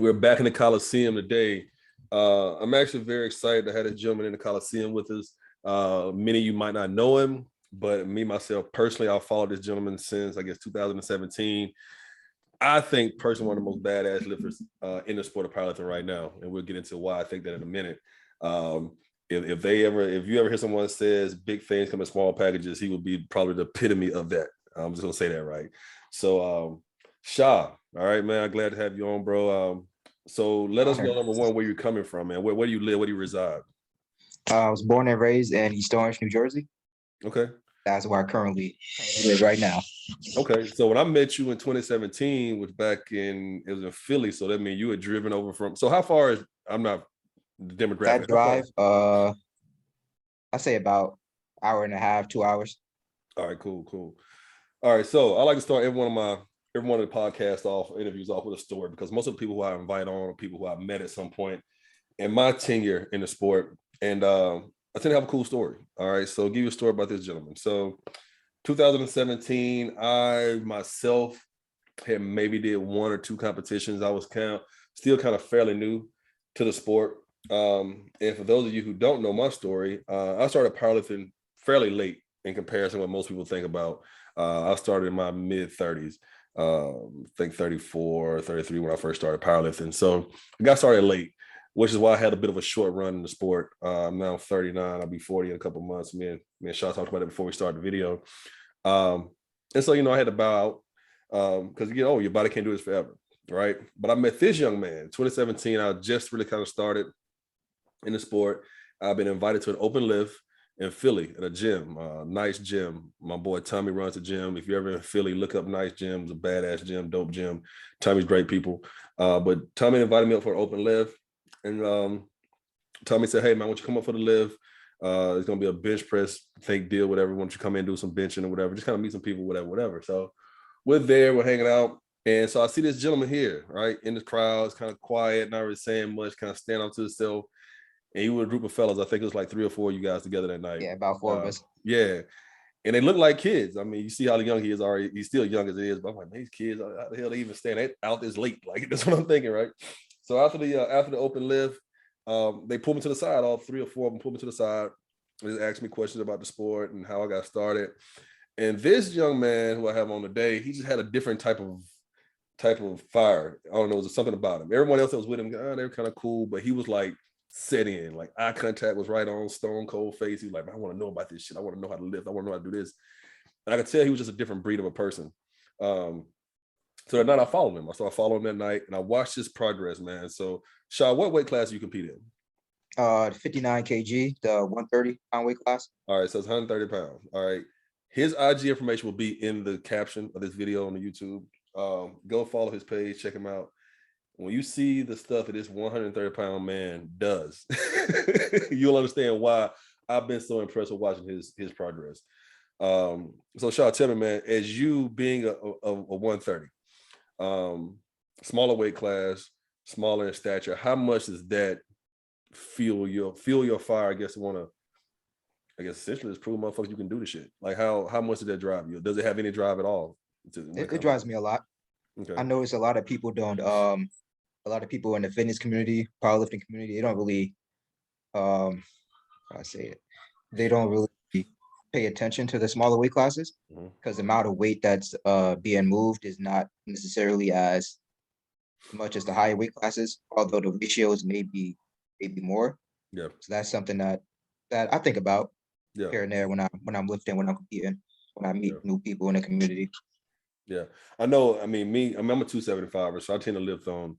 We're back in the Colosseum today. I'm actually very excited to have this gentleman in the Colosseum with us. Many of you might not know him, but me, myself, personally, I've followed this gentleman since, I guess, 2017. I think personally one of the most badass lifters in the sport of powerlifting right now. And we'll get into why I think that in a minute. If you ever hear someone says big things come in small packages, he would be probably the epitome of that. I'm just gonna say that, right? So Sha, all right, man, I'm glad to have you on, bro. So let us know, number one, where you're coming from, man. Where do you live? Where do you reside? I was born and raised in East Orange, New Jersey. Okay. That's where I currently live right now. Okay. So when I met you in 2017, which it was in Philly. So that means you had driven over from, so how far is, I'm not the demographic. That drive, I say about hour and a half, 2 hours. All right, cool. All right. So I like to start every one of the podcast interviews off with a story, because most of the people who I invite on are people who I've met at some point in my tenure in the sport. And I tend to have a cool story. All right. So I'll give you a story about this gentleman. So 2017, I myself had maybe did one or two competitions. I was still kind of fairly new to the sport. And for those of you who don't know my story, I started powerlifting fairly late in comparison to what most people think about. I started in my mid-30s, I think 34, 33 when I first started powerlifting. So I got started late, which is why I had a bit of a short run in the sport. I'm now 39. I'll be 40 in a couple of months. Me and Shaw talked about it before we started the video. And so, I had to bow out because, your body can't do this forever, right? But I met this young man, 2017. I just really kind of started in the sport. I've been invited to an open lift in Philly at a gym, nice gym. My boy Tommy runs the gym. If you're ever in Philly, look up Nice Gym. It's a badass gym, dope gym. Tommy's great people. But Tommy invited me up for an open lift. And Tommy said, hey, man, why don't you come up for the lift? It's going to be a bench press fake deal, whatever. Why don't you come in and do some benching or whatever? Just kind of meet some people, whatever. So we're there, we're hanging out. And so I see this gentleman here, right, in the crowd. It's kind of quiet, not really saying much, kind of standing up to himself. And he was a group of fellas. I think it was like 3 or 4 of you guys together that night. Yeah, about 4 of us. Yeah. And they look like kids. I mean, you see how young he is already. He's still young as he is. But I'm like, man, these kids, how the hell they even stand out this late? Like, that's what I'm thinking, right? So after the open lift, they pulled me to the side. All 3 or 4 of them pulled me to the side. They asked me questions about the sport and how I got started. And this young man who I have on today, he just had a different type of fire. I don't know, it was something about him. Everyone else that was with him, they were kind of cool, but he was like set in, like eye contact was right on, stone cold face. He was like, man, I want to know about this shit. I want to know how to lift. I want to know how to do this. And I could tell he was just a different breed of a person. So that night I followed him. I started following him that night and I watched his progress, man. So Shaw, what weight class do you compete in? 59 kg, the 130 pound weight class. All right, so it's 130 pounds. All right. His IG information will be in the caption of this video on the YouTube. Go follow his page, check him out. When you see the stuff that this 130-pound man does, you'll understand why I've been so impressed with watching his progress. So Shaw, tell me, man, as you being a 130, smaller weight class, smaller in stature, how much does that fuel your fire? I guess essentially just prove motherfuckers you can do the shit. Like how much does that drive you? Does it have any drive at all? It drives me a lot. Okay. I notice a lot of people don't. A lot of people in the fitness community, powerlifting community, they don't really, they don't really pay attention to the smaller weight classes because the amount of weight that's being moved is not necessarily as much as the higher weight classes, although the ratios may be more. Yeah. So that's something that I think about here and there when I'm lifting, when I'm competing, when I meet new people in the community. Yeah, I know. I mean, I'm a 275er, so I tend to lift on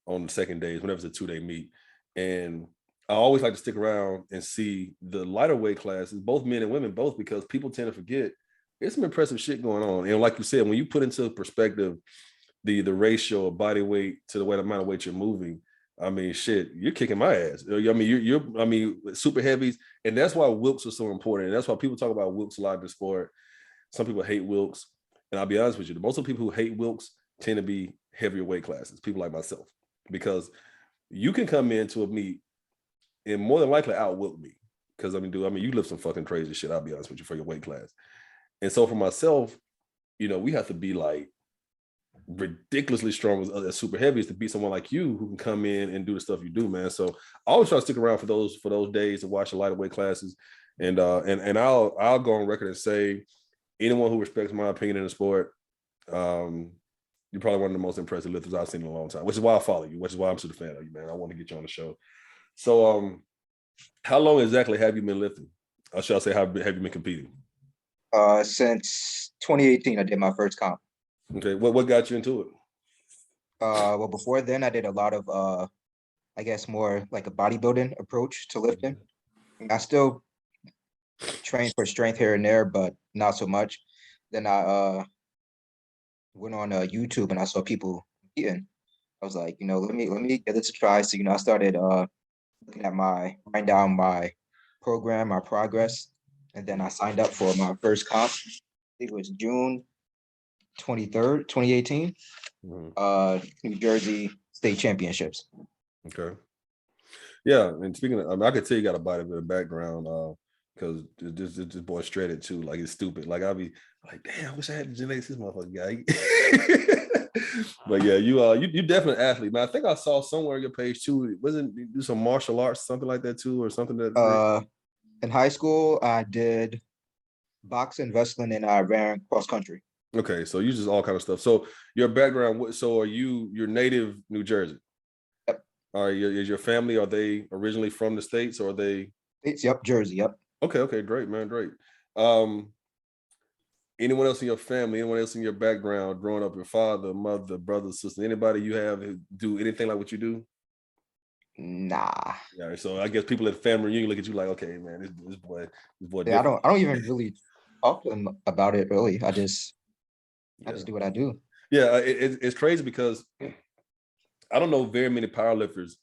the second days whenever it's a 2-day meet. And I always like to stick around and see the lighter weight classes, both men and women, both, because people tend to forget there's some impressive shit going on. And like you said, when you put into perspective the ratio of body weight to the amount of weight you're moving, I mean, shit, you're kicking my ass. I mean, super heavies. And that's why Wilks are so important. And that's why people talk about Wilks a lot in the sport. Some people hate Wilks. And I'll be honest with you, most of the people who hate Wilks tend to be heavier weight classes, people like myself, because you can come into a meet and more than likely out-Wilk me. Because you lift some fucking crazy shit, I'll be honest with you, for your weight class. And so for myself, we have to be like ridiculously strong as super heavy is to beat someone like you who can come in and do the stuff you do, man. So I always try to stick around for those days to watch the lighter weight classes. And I'll go on record and say, anyone who respects my opinion in the sport, you're probably one of the most impressive lifters I've seen in a long time, which is why I follow you, which is why I'm such a fan of you, man. I want to get you on the show. So how long exactly have you been lifting? Or should I say, have you been competing? Since 2018, I did my first comp. Okay, what got you into it? Well, before then, I did a lot of, I guess, more like a bodybuilding approach to lifting. I still train for strength here and there, but not so much. Then I went on YouTube and I saw people eating. I was like, let me give this a try. So, I started looking at writing down my program, my progress, and then I signed up for my first comp. I think it was June 23rd, 2018. New Jersey State Championships. Okay. Yeah, and speaking of, I mean, I could tell you got a bodybuilding background because this boy shredded too. Like, it's stupid. Like, I'll be like, damn, I wish I had the genetics this motherfucker guy. But yeah, you definitely an athlete, man. I think I saw somewhere on your page too. Wasn't you do some martial arts, something like that too, or something that? In high school, I did boxing, wrestling, and I ran cross country. Okay, so you just all kind of stuff. So your background, so you're native New Jersey? Yep. All right, is your family, are they originally from the States or are they? States, yep, Jersey, yep. Okay, great, man, great. Anyone else in your family, anyone else in your background, growing up, your father, mother, brother, sister, anybody you have who do anything like what you do? Nah. Yeah, so I guess people at family reunion look at you like, okay, man, this boy. Yeah, I don't even really talk to them about it really. I just do what I do. Yeah, it's crazy because I don't know very many powerlifters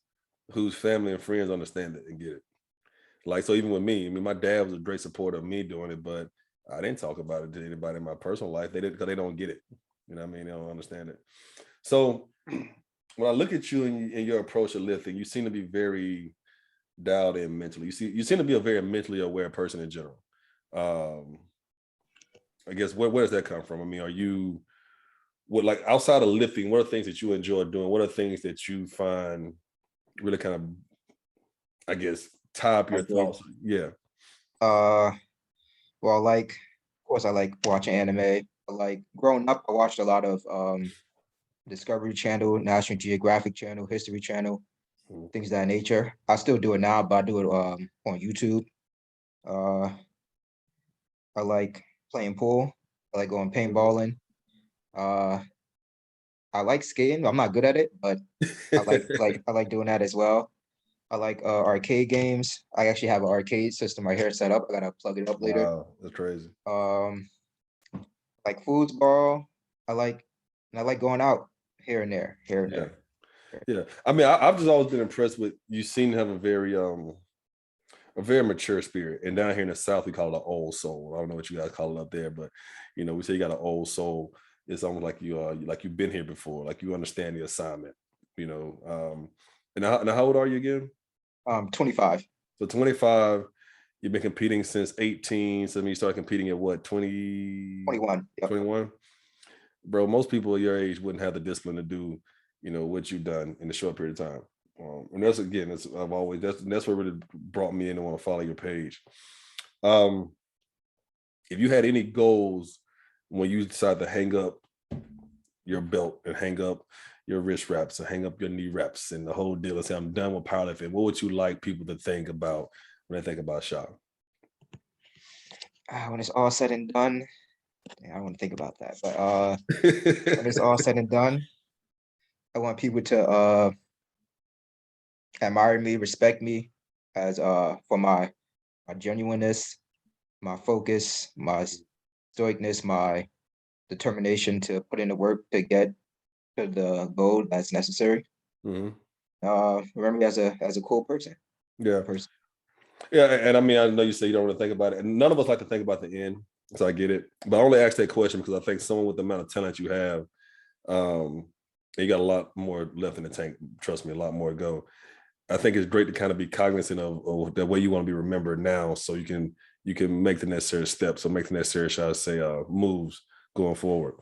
whose family and friends understand it and get it. Like, so even with me, I mean, my dad was a great supporter of me doing it, but I didn't talk about it to anybody in my personal life. They didn't, because they don't get it. You know what I mean? They don't understand it. So when I look at you and your approach to lifting, you seem to be very dialed in mentally. You seem to be a very mentally aware person in general. I guess where does that come from? I mean, are you like outside of lifting, what are things that you enjoy doing? What are things that you find really kind of, I guess, tie up your thoughts? Yeah. Well, like, of course, I like watching anime. Like, growing up, I watched a lot of Discovery Channel, National Geographic Channel, History Channel, things of that nature. I still do it now, but I do it on YouTube. I like playing pool. I like going paintballing. I like skating. I'm not good at it, but I like doing that as well. I like arcade games. I actually have an arcade system right here set up. I gotta plug it up later. Wow, that's crazy. Like foosball. I like going out here and there. Yeah. I mean, I've just always been impressed with you. Seem to have a very mature spirit. And down here in the South, we call it an old soul. I don't know what you guys call it up there, but we say you got an old soul. It's almost like you've been here before, like you understand the assignment. And how old are you again? 25. So 25. You've been competing since 18. So you started competing at what, 21? Yep. 21. Bro, most people your age wouldn't have the discipline to do, what you've done in a short period of time. And that's what really brought me in to want to follow your page. If you had any goals when you decide to hang up your belt and hang up your wrist wraps and hang up your knee wraps and the whole deal and say, I'm done with powerlifting, what would you like people to think about when they think about Shaw? When it's all said and done, I don't want to think about that, but when it's all said and done, I want people to admire me, respect me as for my genuineness, my focus, my stoicness, my determination to put in the work to get to the goal that's necessary. Remember me as a cool person. Yeah. Yeah, and I mean, I know you say you don't really think about it, and none of us like to think about the end, so I get it. But I only ask that question because I think someone with the amount of talent you have, you got a lot more left in the tank. Trust me, a lot more to go. I think it's great to kind of be cognizant of the way you want to be remembered now, so you can make the necessary steps or make the necessary, shall I say, moves going forward.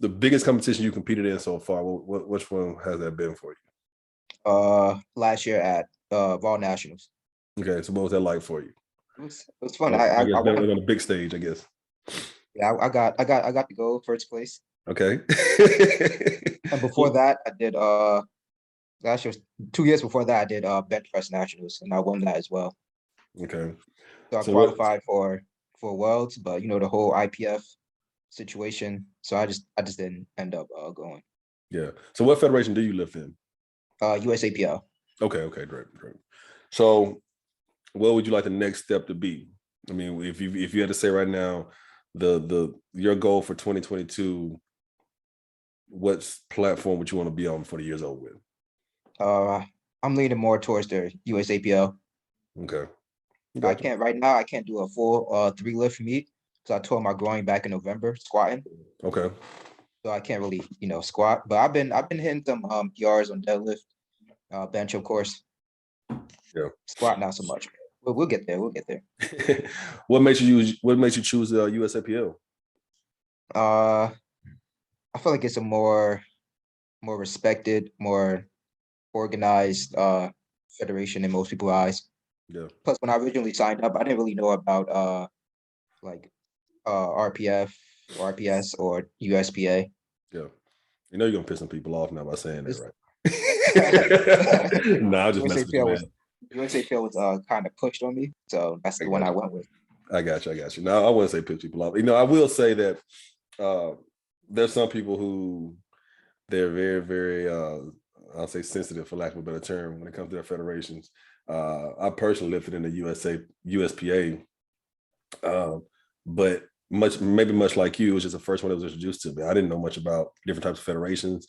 the biggest competition you competed in so far? Which one has that been for Last year at Vol Nationals. you? Okay, so what was that like for you? It was fun. I guess I won. on a big stage, I guess. Yeah, I got to go first place. Okay. And before that, I did last year, 2 years before that, I did bench press nationals, and I won that as well. Okay. So I So what? qualified for Worlds, but the whole IPF situation. So I just didn't end up going. Yeah. So what federation do you lift in? USAPL. Okay. Great. So what would you like the next step to be? I mean, if you had to say right now, your goal for 2022, what platform would you want to be on before the year's over with? I'm leaning more towards the USAPL. Okay. I Gotcha. can't right now. I can't do a full 3 lift meet because I tore my groin back in November squatting. Okay. So I can't really squat. But I've been hitting some PRs on deadlift, bench of course. Yeah. Squat not so much. But we'll get there. We'll get there. What makes you choose USAPL? I feel like it's a more respected, more organized federation in most people's eyes. Yeah. Plus, when I originally signed up, I didn't really know about like RPF, RPS, or USPA. Yeah. You know you're gonna piss some people off now by saying that, This right? No, I'm just messing with you, USAPL was man. USAPL was kind of pushed on me, so that's I the one got I you. went with. I got you. No, I wouldn't say piss people off. I will say that there's some people who they're very, very I'll say sensitive for lack of a better term when it comes to their federations. I personally lifted in the USPA, but much like you, it was just the first one that was introduced to me. I didn't know much about different types of federations.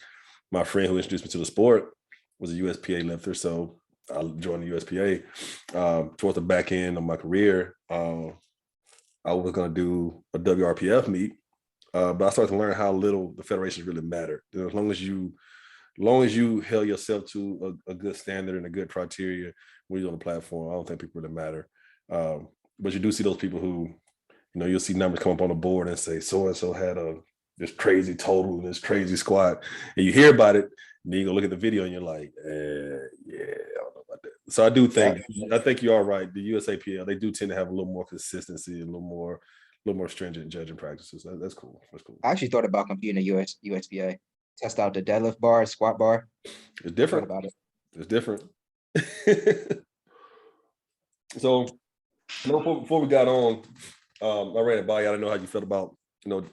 My friend who introduced me to the sport was a USPA lifter, so I joined the USPA. Towards the back end of my career, I was going to do a WRPF meet, but I started to learn how little the federations really mattered. As long as you held yourself to a good standard and a good criteria when you're on the platform, I don't think people really matter. But you do see those people who, you'll see numbers come up on the board and say so and so had this crazy total and this crazy squat, and you hear about it, and then you go look at the video and you're like, yeah, I don't know about that. So I think you are right. The USAPL, they do tend to have a little more consistency and a little more stringent judging practices. That's cool. That's cool. I actually thought about competing in USPA, test out the deadlift bar, squat bar. It's different. About it. It's different. So before we got on, I ran it by you. I don't know how you felt about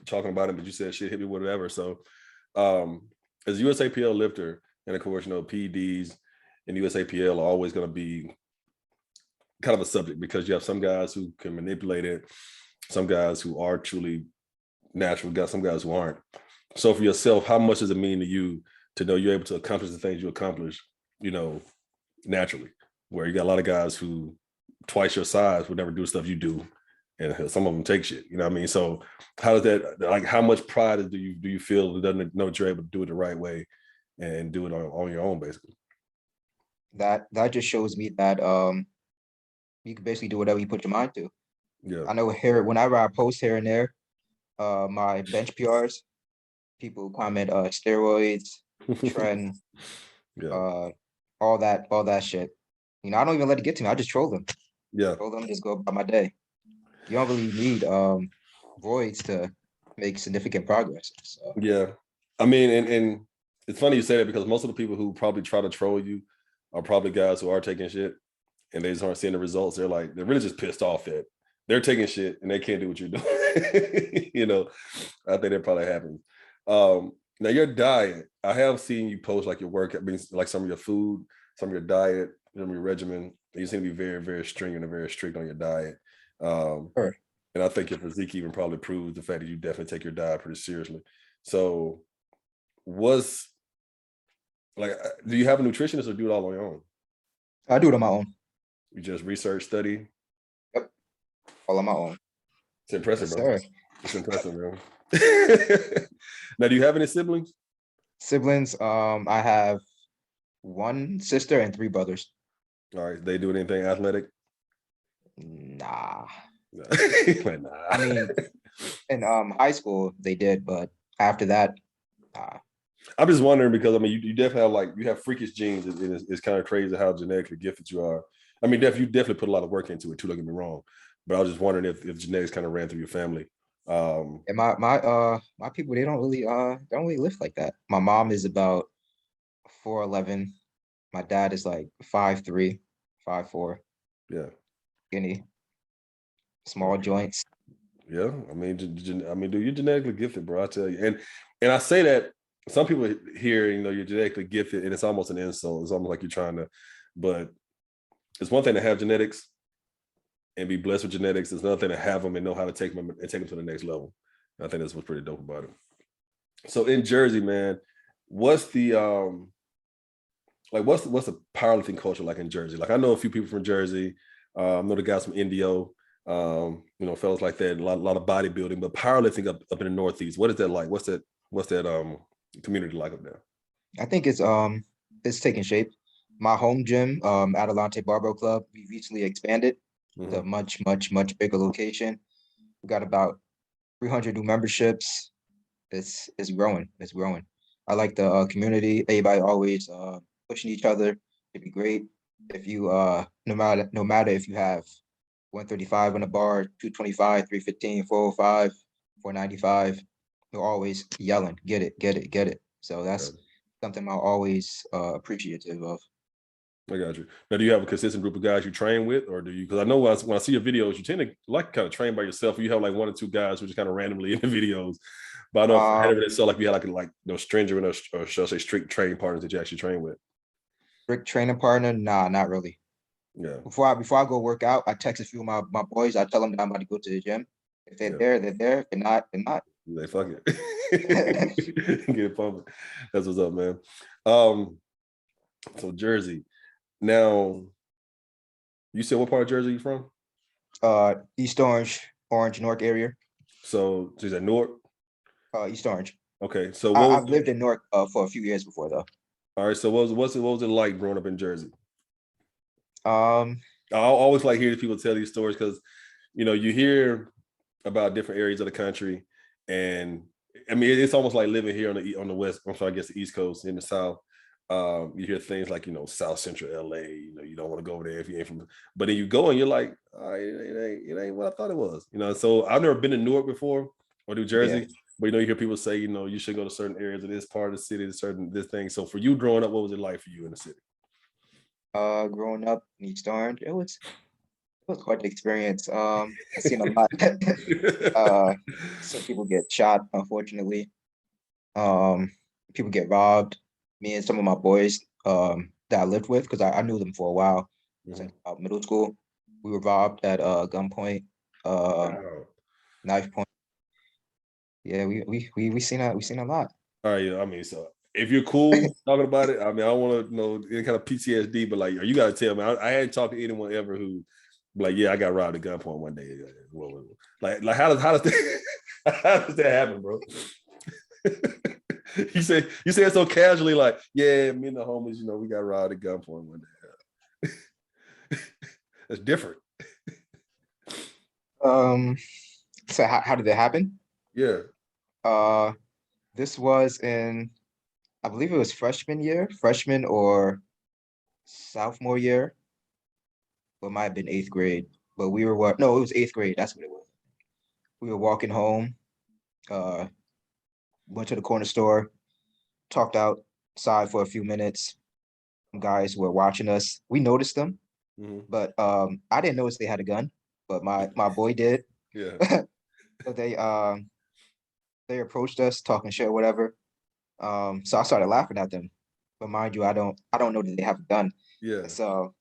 talking about it, but you said shit hit me with whatever. So as a USAPL lifter, and of course, PEDs and USAPL are always going to be kind of a subject because you have some guys who can manipulate it, some guys who are truly natural, got some guys who aren't. So for yourself, how much does it mean to you to know you're able to accomplish the things you accomplish, naturally, where you got a lot of guys who twice your size would never do stuff you do, and some of them take shit. You know what I mean? So how does that, like, how much pride do you feel that know that you're able to do it the right way and do it on your own, basically? That just shows me that you can basically do whatever you put your mind to. Yeah. I know here whenever I post here and there, my bench PRs, people comment steroids, trend, Yeah. all that shit. I don't even let it get to me. I just troll them. Yeah. Troll them, just go about my day. You don't really need roids to make significant progress. So. Yeah. I mean, and it's funny you say that because most of the people who probably try to troll you are probably guys who are taking shit and they just aren't seeing the results. They're really just pissed off that they're taking shit and they can't do what you're doing. I think that probably happens. Now your diet, I have seen you post like your work, I mean, like some of your food, some of your diet, some of your regimen. You seem to be very, very stringent and very strict on your diet. Sure. And I think your physique even probably proves the fact that you definitely take your diet pretty seriously. So do you have a nutritionist or do it all on your own? I do it on my own. You just research, study? Yep. All on my own. It's impressive, Yes, bro. sir. It's impressive, bro. Now, do you have any siblings? Siblings, I have one sister and 3 brothers. All right. They do anything athletic? Nah. Like, nah. I mean, in high school they did, but after that, I'm just wondering because I mean, you definitely you have freakish genes, and it's kind of crazy how genetically gifted you are. I mean, you definitely put a lot of work into it too. Don't get me wrong, but I was just wondering if genetics kind of ran through your family. And my people, they don't really lift like that. My mom is about 4'11". My dad is like 5'3", 5'4". Yeah, Skinny, small joints. yeah. I mean, dude, you're genetically gifted, bro. I tell you, and I say that some people hear, you're genetically gifted, and it's almost an insult. It's almost like you're trying to, but it's one thing to have genetics and be blessed with genetics. It's another thing to have them and know how to take them to the next level. And I think that's what's pretty dope about it. So in Jersey, man, what's the what's the powerlifting culture like in Jersey? Like I know a few people from Jersey. I know the guys from Indio, fellas like that, a lot of bodybuilding, but powerlifting up in the Northeast. What is that like? What's that community like up there? I think it's taking shape. My home gym, Adelante Barbell Club, we recently expanded to a much, much, much bigger location. We got about 300 new memberships. It's growing. It's growing. I like the community. Everybody always pushing each other. It'd be great if you no matter if you have 135 on the bar, 225, 315, 405, 495, you're always yelling, get it, get it, get it. So that's something I'm always appreciative of. I got you. Now, do you have a consistent group of guys you train with, or do you? Because I know when I see your videos, you tend to like kind of train by yourself. Or you have like one or two guys who just kind of randomly in the videos. But I know for Henry itself, like you had like stringent or shall I say strict training partners that you actually train with. Strict training partner? Nah, not really. Yeah. Before I go work out, I text a few of my boys. I tell them that I'm about to go to the gym. If they're there, they're there. If they're not, they're not. They fuck it. Get it pumping. That's what's up, man. So Jersey. Now, you said what part of Jersey you from? East Orange, Newark area. So is that Newark? East Orange. Okay. So I've lived in Newark for a few years before though. All right. So what was it like growing up in Jersey? I always like hearing people tell these stories because you hear about different areas of the country, and I mean it's almost like living here on the west. I'm sorry, I guess the East Coast in the South. You hear things like South Central LA. You don't want to go over there if you ain't from. But then you go and you're like, it ain't what I thought it was. So I've never been to Newark before or New Jersey. Yeah. But you hear people say, you should go to certain areas of this part of the city, this thing. So for you growing up, what was it like for you in the city? Growing up in East Orange, it was quite the experience. I've seen a lot. Some people get shot, unfortunately. People get robbed. Me and some of my boys that I lived with, because I knew them for a while. Since middle school, we were robbed at gunpoint, knife point. Yeah, we seen a lot. All right, yeah. I mean, so if you're cool talking about it, I mean, I don't want to know any kind of PTSD, but like, you got to tell me. I hadn't talked to anyone ever who, like, yeah, I got robbed at gunpoint one day. Like how does that, how does that happen, bro? you say it so casually, like, yeah, me and the homies, we got robbed at gunpoint one day. That's different. So how did that happen? Yeah. This was in, I believe it was freshman or sophomore year. Well, it might have been 8th grade, but we were no, it was 8th grade. That's what it was. We were walking home, went to the corner store, talked outside for a few minutes. Some guys were watching us. We noticed them, but I didn't notice they had a gun, but my boy did. Yeah. So they approached us talking shit or whatever. So I started laughing at them. But mind you, I don't know that they have a gun. Yeah. So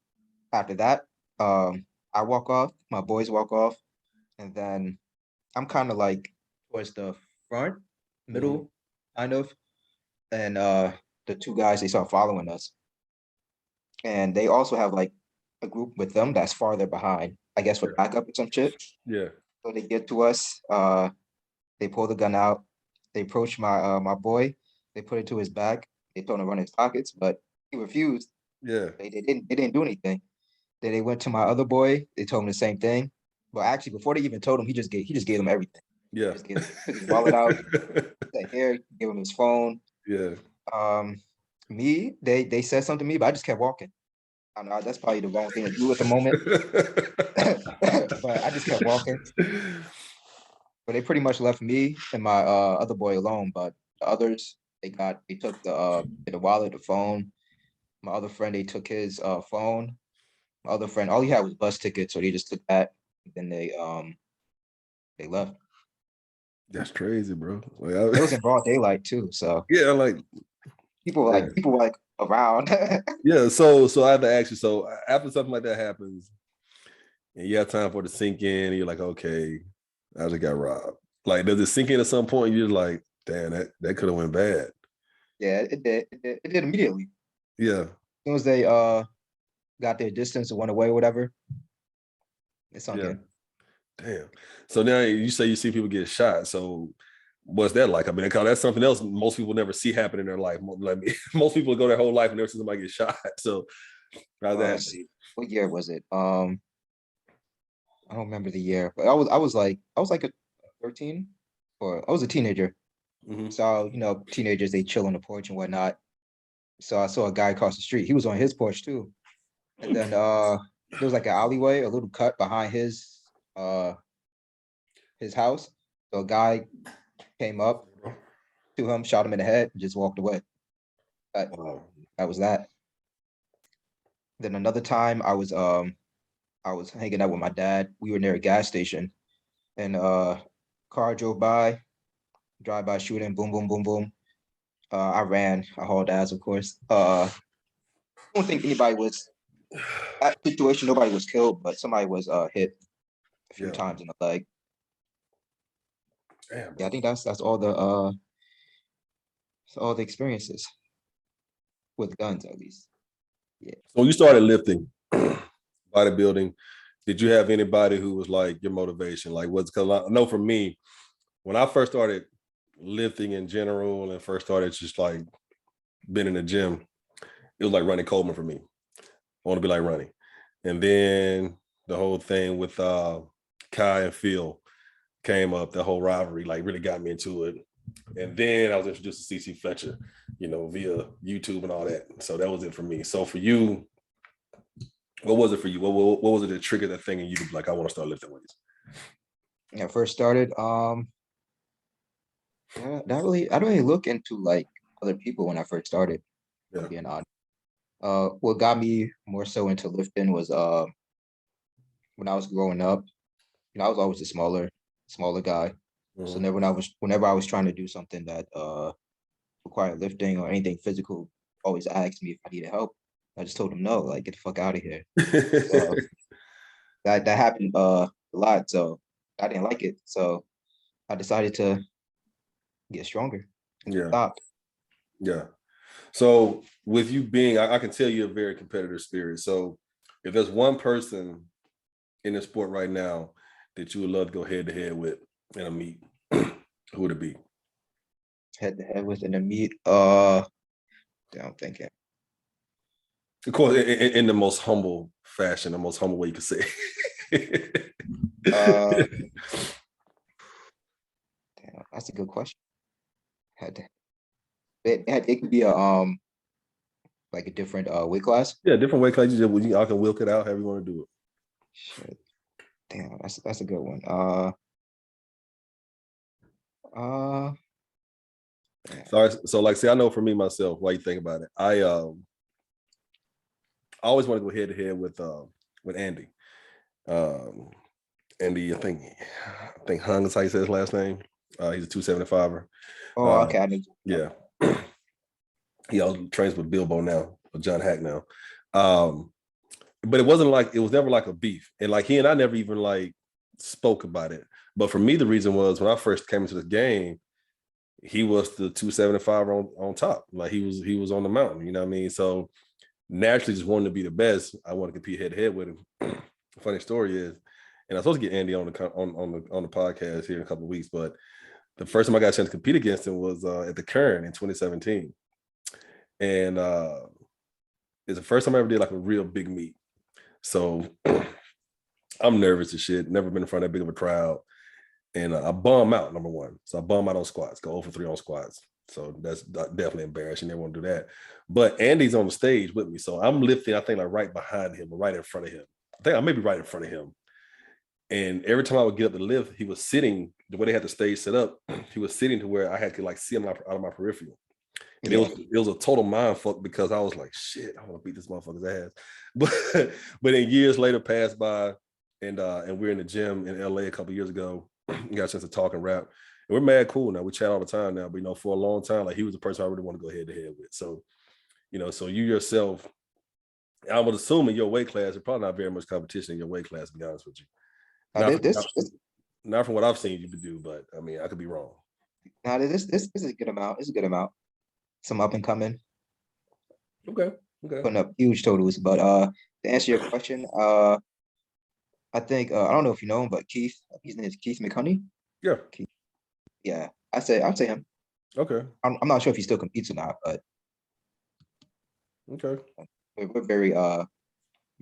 after that, I walk off, my boys walk off, and then I'm kind of like towards the front, middle, kind of. And the two guys, they start following us. And they also have like a group with them that's farther behind, I guess for backup or some shit. Yeah. So they get to us, they pull the gun out, they approach my boy, they put it to his back, they told him to run his pockets, but he refused. Yeah. They didn't do anything. Then they went to my other boy, they told him the same thing. But actually, before they even told him, he just gave them everything. Yeah. Just took his wallet out, said, here, give him his phone. Yeah. They said something to me, but I just kept walking. I don't know, that's probably the wrong thing to do at the moment. But I just kept walking. But they pretty much left me and my other boy alone. But the others, they took the wallet, the phone. My other friend, they took his phone. My other friend, all he had was bus tickets, so they just took that. Then they left. That's crazy, bro. Like, It was in broad daylight too, so yeah, like people were like around. yeah. So I have to ask you. So after something like that happens, and you have time for it to sink in, and you're like, okay, I just got robbed. Like, does it sink in at some point? You're like, damn, that could have went bad. Yeah, it did. It did immediately. Yeah. As soon as they got their distance and went away, whatever, it sunk in. Damn. So now you say you see people get shot. So what's that like? I mean, that's something else most people never see happen in their life. Like most people go their whole life and never see somebody get shot. So how's that? See, what year was it? I don't remember the year, but I was like a 13 or I was a teenager. Mm-hmm. So, teenagers, they chill on the porch and whatnot. So I saw a guy across the street. He was on his porch too. And then there was like an alleyway, a little cut behind his house. So a guy came up to him, shot him in the head, and just walked away. That was that. Then another time I was hanging out with my dad. We were near a gas station and car drove by, drive by shooting, boom, boom, boom, boom. I ran, I hauled ass, of course. I don't think anybody was at the situation, nobody was killed, but somebody was hit a few times in the leg. Damn, yeah, I think that's all the experiences with guns, at least. Yeah. So when you started lifting, bodybuilding, did you have anybody who was like your motivation? Like, because I know for me, when I first started lifting in general and first started just like being in the gym, it was like Ronnie Coleman for me. I want to be like Ronnie. And then the whole thing with Kai and Phil came up, the whole rivalry like really got me into it. And then I was introduced to CC Fletcher, via YouTube and all that. So that was it for me. So for you, what was it for you? What was it that triggered that thing in you to be like, I want to start lifting weights? Yeah, first started, I don't really look into like other people when I first started, being honest. What got me more so into lifting was when I was growing up, I was always a smaller guy. Mm-hmm. So whenever I was trying to do something that required lifting or anything physical, always asked me if I needed help. I just told them no, like get the fuck out of here. So that happened a lot. So I didn't like it. So I decided to get stronger and stop. Yeah. So with you being, I can tell you're a very competitive spirit. So if there's one person in the sport right now that you would love to go head to head with in a meet, who would it be? Head to head with in a meet? I'm thinking. Of course, in the most humble fashion, the most humble way you could say Damn, that's a good question. It could be a like a different weight class. Yeah, different weight class. I can wilk it out however you want to do it. Shit. Damn, that's a good one. So like, see, I know for me myself, why you think about it. I always want to go head to head with Andy. Andy, I think Hung is how you say his last name. He's a 275er. Oh, okay. Yeah. He also trains with Bilbo now, with John Hack now. But it was never like a beef. And like he and I never even like spoke about it. But for me, the reason was when I first came into this game, he was the 275 on top. Like he was on the mountain, you know what I mean? So naturally just wanted to be the best. I want to compete head to head with him. Funny story is, and I'm supposed to get Andy on the podcast here in a couple of weeks, but the first time I got a chance to compete against him was at the Kern in 2017. And it's the first time I ever did like a real big meet. So I'm nervous as shit, never been in front of that big of a crowd. And I bum out, number one. So I bum out on squats, go 0 for 3 on squats. So that's definitely embarrassing. They won't do that. But Andy's on the stage with me. So I'm lifting, I think, like right behind him or right in front of him. I think I may be right in front of him. And every time I would get up to lift, he was sitting the way they had the stage set up. He was sitting to where I had to like see him out of my peripheral. And it was a total mind fuck because I was like, shit, I want to beat this motherfucker's ass. But then years later passed by, and we're in the gym in LA a couple years ago. We got a chance to talk and rap. And we're mad cool now. We chat all the time now. But for a long time, like he was the person I really want to go head to head with. So, so you yourself, I would assume in your weight class, there's probably not very much competition in your weight class, to be honest with you. Not from what I've seen you do, but I mean, I could be wrong. This is a good amount. It's a good amount. Some up and coming. Okay. Putting up huge totals. But to answer your question, I think I don't know if you know him, but Keith, his name is Keith McHoney. Yeah. Keith. Yeah, I'd say him. Okay. I'm not sure if he still competes or not, but okay. We're very you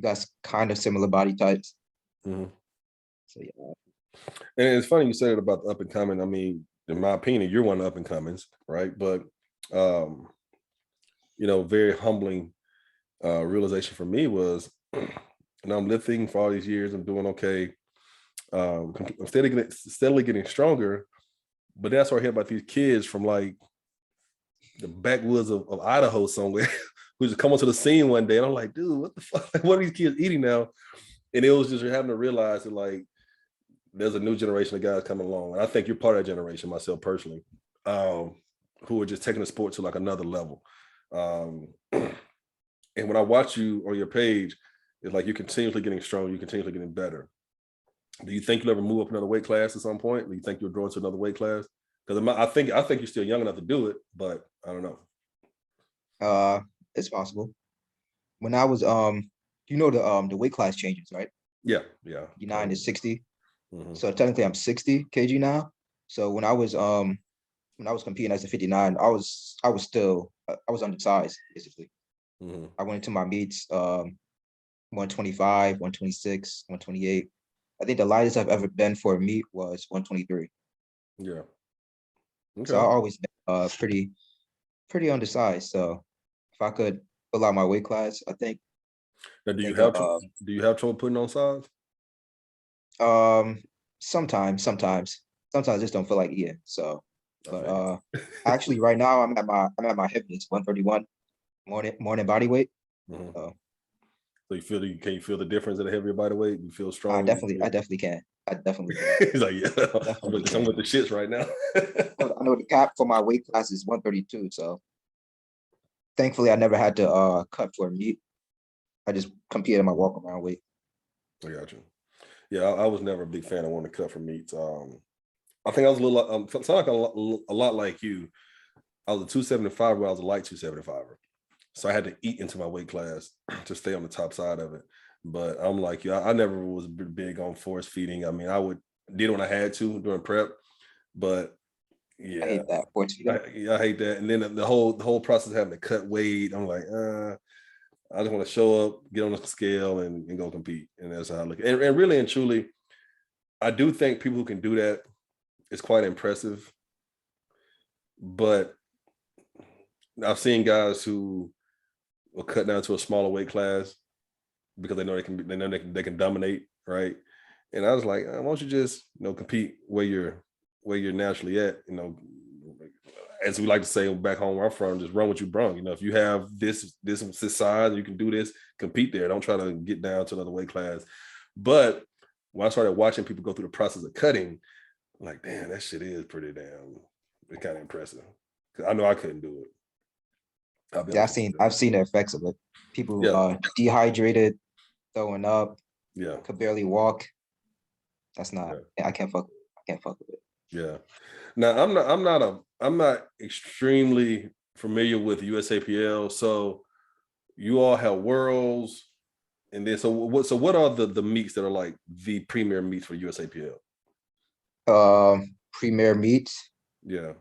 guys kind of similar body types. Mm-hmm. So yeah. And it's funny you said it about the up and coming. I mean, in my opinion, you're one of the up and comings, right? But very humbling realization for me was, and I'm lifting for all these years, I'm doing okay. I'm steadily getting stronger, but that's where I hear about these kids from like the backwoods of Idaho somewhere who just come onto the scene one day, and I'm like, dude, what the fuck? Like, what are these kids eating now? And it was just having to realize that like there's a new generation of guys coming along, and I think you're part of that generation, myself personally, who are just taking the sport to like another level. And when I watch you on your page, it's like you're continuously getting stronger, you're continuously getting better. Do you think you'll ever move up another weight class at some point? Do you think you'll draw to another weight class? Because I think you're still young enough to do it, but I don't know. It's possible. When I was the weight class changes, right? Yeah. 59 to 60. Mm-hmm. So technically I'm 60 kg now. So when I was competing as a 59, I was undersized basically. Mm-hmm. I went into my meets 125, 126, 128. I think the lightest I've ever been for a meet was 123. Yeah. Okay. So I always been pretty undersized. So if I could fill out my weight class, I think. Now, do you have trouble putting on size? Sometimes I just don't feel like eating. So, but actually, right now I'm at my heaviest 131 morning body weight. Mm-hmm. So can you feel the difference in a heavier body weight? You feel strong? I definitely can. He's like, yeah, I'm with the shits right now. I know the cap for my weight class is 132. So thankfully I never had to cut for a meet. I just competed in my walk around weight. I got you. Yeah, I was never a big fan of wanting to cut for meets. I think I was a little sound like a lot like you. I was a 275 where I was a light 275er. So I had to eat into my weight class to stay on the top side of it. But I'm like, I never was big on force feeding. I mean, I did when I had to during prep, but yeah, I hate that force feeding. I hate that. And then the whole process of having to cut weight, I'm like, I just want to show up, get on the scale, and go compete. And that's how I look. And really and truly, I do think people who can do that is quite impressive. But I've seen guys who will cut down to a smaller weight class because they know they can dominate, right? And I was like, why don't you just compete where you're naturally at? As we like to say back home where I'm from, just run what you brung. If you have this size, you can do this, compete there. Don't try to get down to another weight class. But when I started watching people go through the process of cutting, I'm like, damn, that shit is pretty damn. It's kind of impressive. I know I couldn't do it. Yeah, I've seen the effects of it. People dehydrated, throwing up. Yeah, could barely walk. That's not. Yeah. I can't fuck with it. Yeah. Now I'm not extremely familiar with USAPL. So you all have worlds, and then so what are the meets that are like the premier meets for USAPL? Premier meets. Yeah.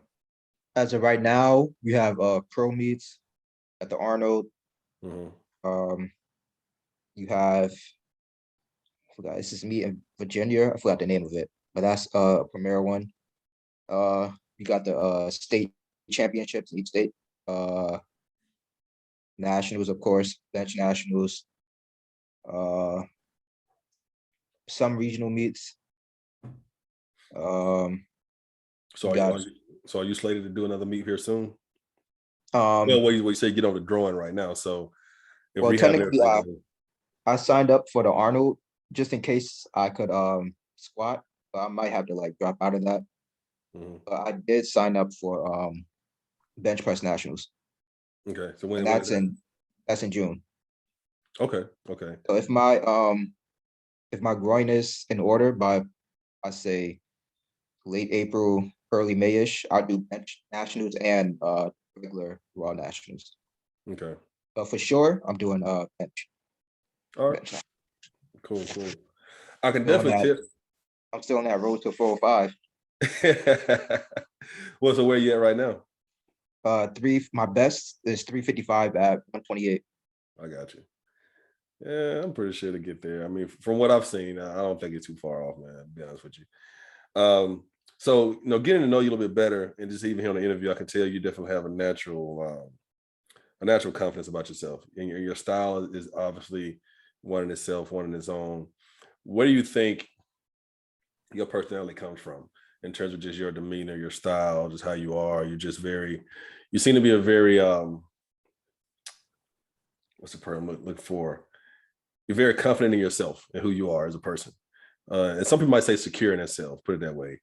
As of right now, we have pro meets at the Arnold. Mm-hmm. You have, I forgot, it's this meet in Virginia. I forgot the name of it. but that's a premier one. You got the state championships in each state. Nationals, of course, bench nationals. Some regional meets. So You are you, got are you so are you slated to do another meet here soon? um. Well, what you say get on the drawing right now. So if Well, we have technically, everything going, I signed up for the Arnold just in case I could squat, but I might have to like drop out of that. mhm. But I did sign up for bench press nationals, Okay. So and when is that? that's in June. Okay. Okay. So if my groin is in order by I say late April, early Mayish, I'll do bench nationals and regular raw nationals. Okay. But for sure, I'm doing All right. bench. Cool. Cool. I can Still on definitely that. tip. I'm still on that road to 405. Well, so where you at right now? My best is 355 at 128. I got you. Yeah, I'm pretty sure to get there. I mean, from what I've seen, I don't think it's too far off, man. To be honest with you. So getting to know you a little bit better, and just even here on the interview, I can tell you definitely have a natural confidence about yourself, and your style is obviously one in itself, one in its own. Where do you think your personality comes from in terms of just your demeanor, your style, just how you are? You seem to be a very what's the term look for? You're very confident in yourself and who you are as a person. And some people might say secure in themselves, put it that way.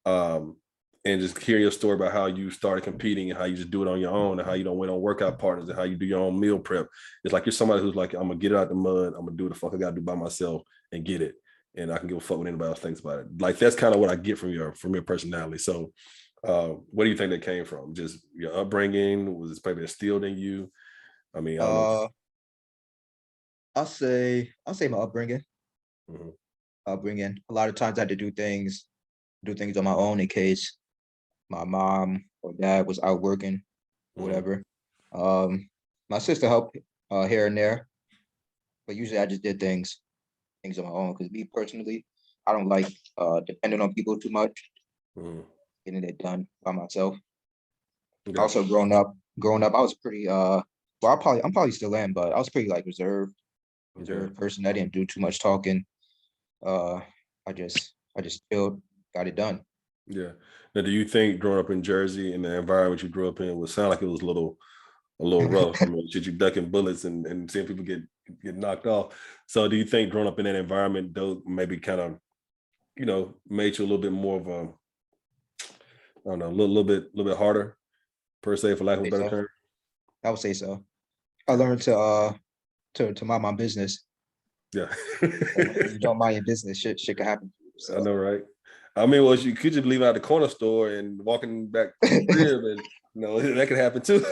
Um, and just hearing your story about how you started competing and how you just do it on your own and how you don't wait on workout partners and how you do your own meal prep. It's like you're somebody who's like, I'm gonna get it out the mud, I'm gonna do what the fuck I gotta do by myself and get it. And I can give a fuck what anybody else thinks about it. Like that's kind of what I get from your personality. So what do you think that came from? Just your upbringing? Was it maybe instilled in you? I mean, I don't know. Uh, I'll say my upbringing. Mhm. Upbringing. A lot of times I had to do things on my own in case my mom or dad was out working or Mhm. whatever. My sister helped here and there, but usually I just did things on my own. Because me personally, I don't like depending on people too much, Mhm. getting it done by myself. Gotcha. Also, growing up, I was pretty well. I'm probably still am, but I was pretty like Okay. reserved person. I didn't do too much talking. Uh, I just chilled, got it done. Yeah. Now, do you think growing up in Jersey and the environment you grew up in would sound like it was a little rough? I mean, should you ducking bullets and seeing people get knocked off? So, do you think growing up in that environment, though, maybe kind of made you a little bit more of a I don't know, little bit harder per se, for lack of a Say better so. term? I would say so. I learned to mind my business. Yeah. When you don't mind your business, shit can happen to you. I So know, right? I mean, well, you could just leave out the corner store and walking back to the crib, and that could happen too.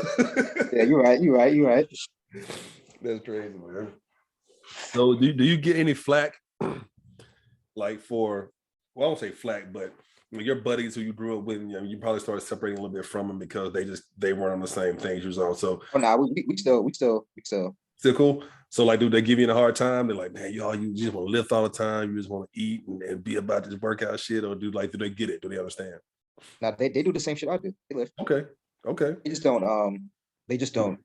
yeah, you're right. You're right. That's crazy, man. So do you get any flack like for well, I won't say flack, but your buddies who you grew up with, you probably started separating a little bit from them because they weren't on the same things you was on. So Oh no, we still. still cool. So like, do they give you a hard time? They're like, man, you just want to lift all the time, you just want to eat and be about this workout shit, or do they get it? Do they understand? Now they do the same shit I do. They lift. Okay. Okay. They just don't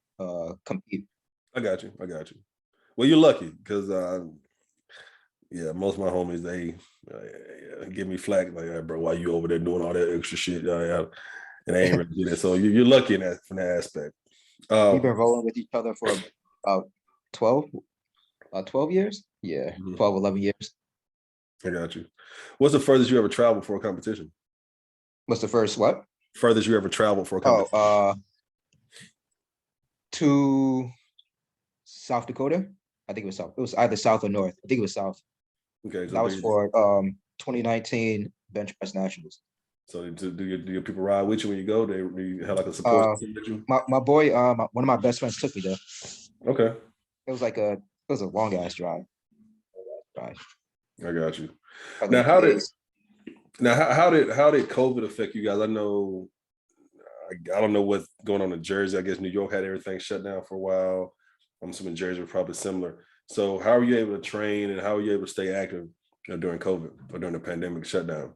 compete. I got you. I got you. Well, you're lucky because yeah, most of my homies they give me flack like, hey, bro, why you over there doing all that extra shit? And they ain't really do that. So you're lucky in that from that aspect. We've Um, been rolling with each other for about 12, 12 years. Yeah, mhm, 12, 11 years. I got you. What's the furthest you ever traveled for a competition? What's the first what? Furthest you ever traveled for a Oh, competition? to South Dakota. I think it was South. It was either South or North. I think it was South. Okay, so That was for 2019 bench press nationals. do your people ride with you when you go? Do you have like a support Uh, system with you? my boy, one of my best friends took me there. Okay, It was a long ass drive. Drive. I got you. Probably Now, like 2 days. how did COVID affect you guys? I know I don't know what's going on in Jersey. I guess New York had everything shut down for a while. I'm assuming Jersey was probably similar. So how are you able to train and how are you able to stay active during COVID or during the pandemic shutdown?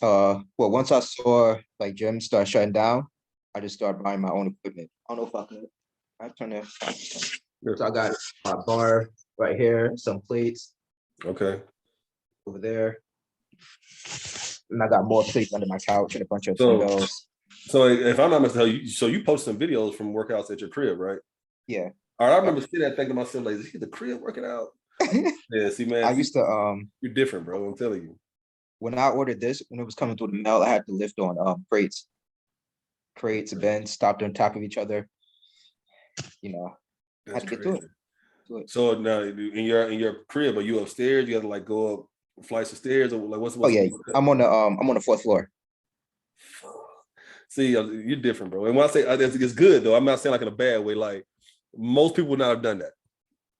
Well, once I saw like gyms start shutting down, I just started buying my own equipment. I don't know if I could. I turn it. So I got my bar right here, some plates Okay. over there, and I got more plates under my couch and a bunch of So, dumbbells. so if I'm not mistaken, so you post some videos from workouts at your crib, right? Yeah. All right, I remember seeing that, thinking to myself, like, is he at the crib working out? Yeah, see, man, I used to you're different, bro. I'm telling you. when I ordered this, when it was coming through the mail, I had to lift on crates, bends, stopped on top of each other. You know, I had That's to get to crazy. it. So now in your crib, are you upstairs? You have to like go up flights of stairs, or like Oh yeah, I'm on the fourth floor. See, you're different, bro. And when I say it's good though, I'm not saying like in a bad way. Like most people would not have done that.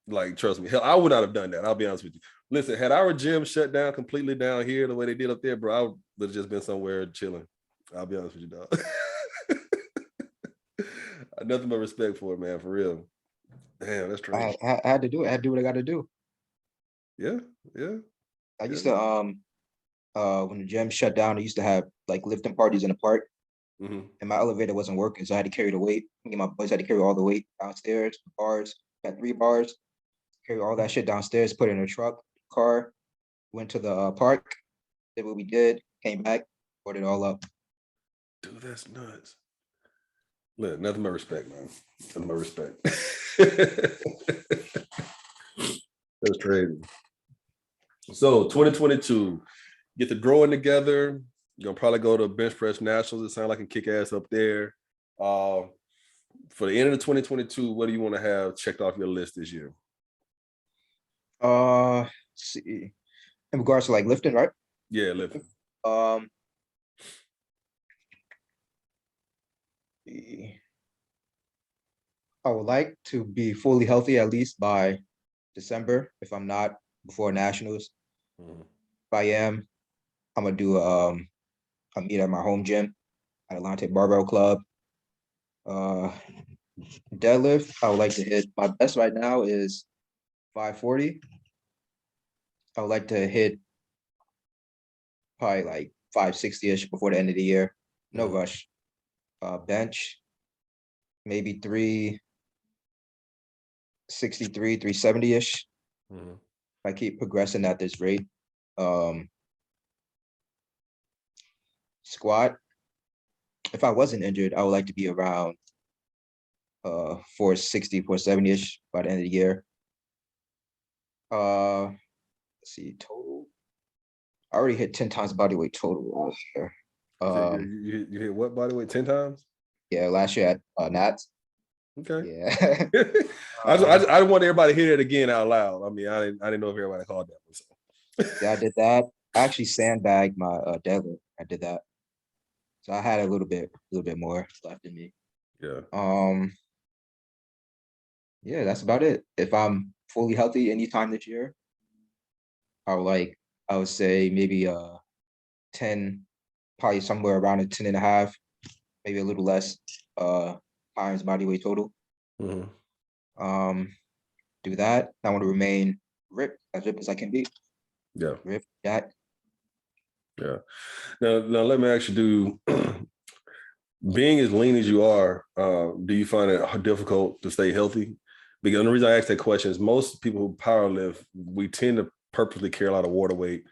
Like trust me, hell, I would not have done that. I'll be honest with you. Listen, had our gym shut down completely down here the way they did up there, bro, I would have just been somewhere chilling. I'll be honest with you, dog. Nothing but respect for it, man. For real. Damn, that's crazy. I had to do it. I had to do what I got to do. Yeah, yeah, I yeah. used to when the gym shut down, I used to have like lifting parties in the park, Mm-hmm. and my elevator wasn't working, so I had to carry the weight. Me and my boys had to carry all the weight downstairs. Bars, got 3 bars, carry all that shit downstairs, put it in a truck, car, went to the park, did what we did, came back, put it all up. Dude, that's nuts. Look, nothing but respect, man. Nothing but respect. That's crazy. So 2022, get the growing together. You're gonna probably go to bench press nationals. It sounds like a kick ass up there. For the end of the 2022, what do you want to have checked off your list this year? Let's see. In regards to like lifting, right? Yeah, lifting. Um, I would like to be fully healthy at least by December. If I'm not, before nationals. Mhm. If I am, I'm gonna do a meet at my home gym at Atlantic Barbell Club. Uh, Deadlift, I would like to hit my best right now is 540. I would like to hit probably like 560-ish before the end of the year. No Mhm. rush. Bench, maybe 363, 370-ish. Mhm. I keep progressing at this rate. Um, Squat, if I wasn't injured, I would like to be around 460, 470-ish by the end of the year. Let's see, total. I already hit 10 times body weight total last year. You, said you hit what body weight 10 times? Yeah, last year at Nats. Okay. Yeah. I want everybody to hear it again out loud. I mean, I didn't know if everybody called that one. So. Yeah, I did that. I actually sandbagged my deadlift. I did that. So I had a little bit more left in me. Yeah. Yeah, that's about it. If I'm fully healthy anytime this year, I would say maybe 10, probably somewhere around a 10 and a half, maybe a little less times body weight total. Mhm. Um, do that. I want to remain ripped as I can be. Yeah. Ripped, jack. Yeah. Now let me actually do. Being as lean as you are, do you find it difficult to stay healthy? Because the reason I ask that question is most people who power lift, we tend to purposely carry a lot of water weight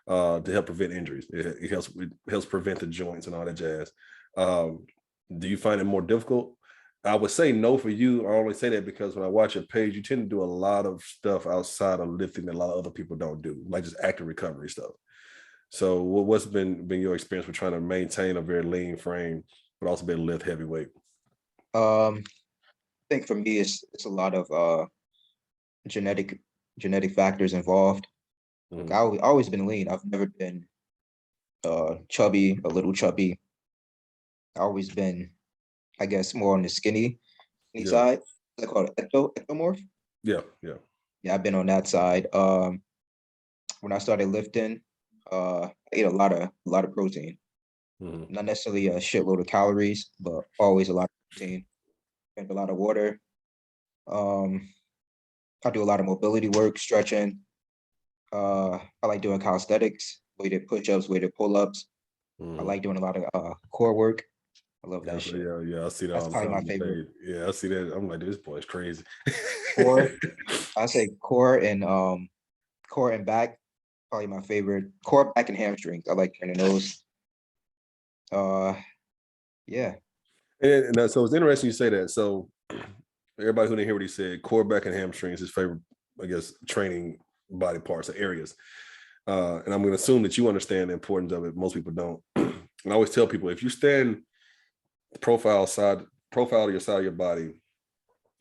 to help prevent injuries. It helps prevent the joints and all that jazz. Um, do you find it more difficult? I would say no for you. I only say that because when I watch your page, you tend to do a lot of stuff outside of lifting that a lot of other people don't do, like just active recovery stuff. So what's been your experience with trying to maintain a very lean frame, but also be able to lift heavy weight? I think for me, it's a lot of genetic genetic factors involved. Like Mhm. always been lean. I've never been chubby, a little chubby. I always been, I guess, more on the skinny Yeah, side. They call it ectomorph. yeah, yeah, Yeah, I've been on that side. When I started lifting, I ate a lot of protein. mhm, Not necessarily a shitload of calories, but always a lot of protein. Drink a lot of water. Um, I do a lot of mobility work, stretching. I like doing calisthenics, weighted push-ups, weighted pull-ups. I like doing a lot of core work. I love Yeah, that shit. yeah. I see that That's all the probably time my on the favorite. page. Yeah, I see that. I'm like, this boy's crazy. Core, I say core and back, probably my favorite. Core, back, and hamstrings. I like training those. Yeah. And so it's interesting you say that. So everybody who didn't hear what he said, core, back, and hamstring is his favorite, I guess, training body parts or areas. And I'm going to assume that you understand the importance of it. Most people don't. And I always tell people, if you stand profile to your side of your body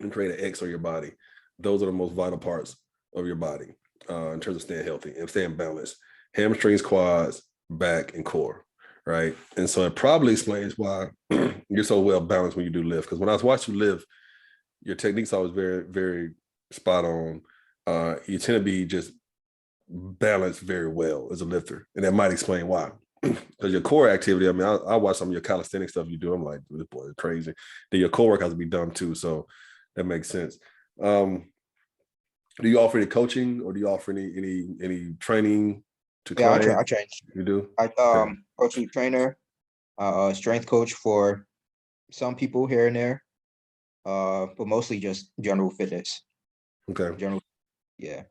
and create an X on your body, those are the most vital parts of your body in terms of staying healthy and staying balanced. Hamstrings, quads, back, and core, right? And so it probably explains why you're so well balanced when you do lift. Because when I was watching you lift, your technique's always very, very spot on. You tend to be just balanced very well as a lifter, and that might explain why. Because your core activity, I mean, I watch some of your calisthenic stuff you do. I'm like, this boy is crazy. Then your core work has to be done too, so that makes sense. Do you offer any coaching or do you offer any training to Yeah, I clients? train. You do? I Okay. personal trainer, strength coach for some people here and there. But mostly just general fitness. Okay. General, yeah.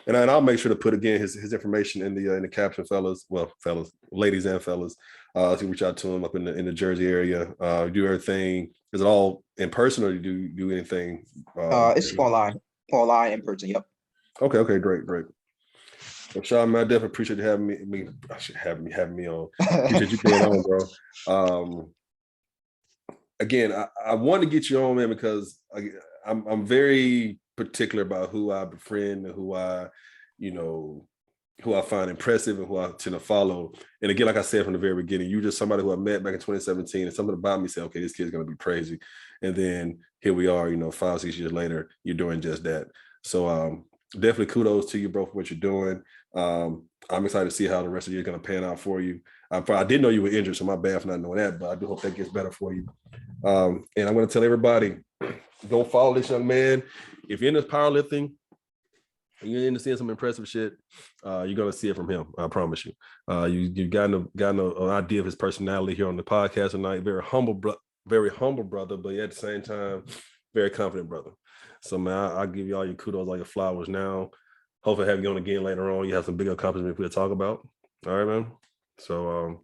And I'll make sure to put again his information in the caption, fellas. Well, fellas, ladies and fellas. So you can reach out to him up in the Jersey area. Do everything. Is it all in person or do you do anything? It's online, in person. Yep. Okay, great. Well, Sean, man, I definitely appreciate you having me. I should having me on. Appreciate you being on, bro. Again, I want to get you on, man, because I'm very particular about who I befriend and who I find impressive and who I tend to follow. And again, like I said from the very beginning, you're just somebody who I met back in 2017, and something about me said, okay, this kid's gonna be crazy. And then here we are, 5-6 years later, you're doing just that. So definitely kudos to you, bro, for what you're doing. I'm excited to see how the rest of the year is gonna pan out for you. I didn't know you were injured, so my bad for not knowing that, but I do hope that gets better for you. And I'm gonna tell everybody, don't follow this young man. If you're into powerlifting, you're into seeing some impressive shit, you're gonna see it from him. I promise you. You've gotten an idea of his personality here on the podcast tonight. Very humble brother, but at the same time, very confident brother. So man, I'll give you all your kudos, all your flowers now. Hopefully have you on again later on. You have some big accomplishments we'll talk about. All right, man. So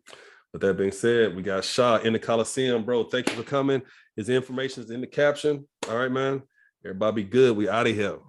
with that being said, we got Shot in the Colosseum, bro. Thank you for coming. His information is in the caption. All right, man. Everybody be good. We out of here.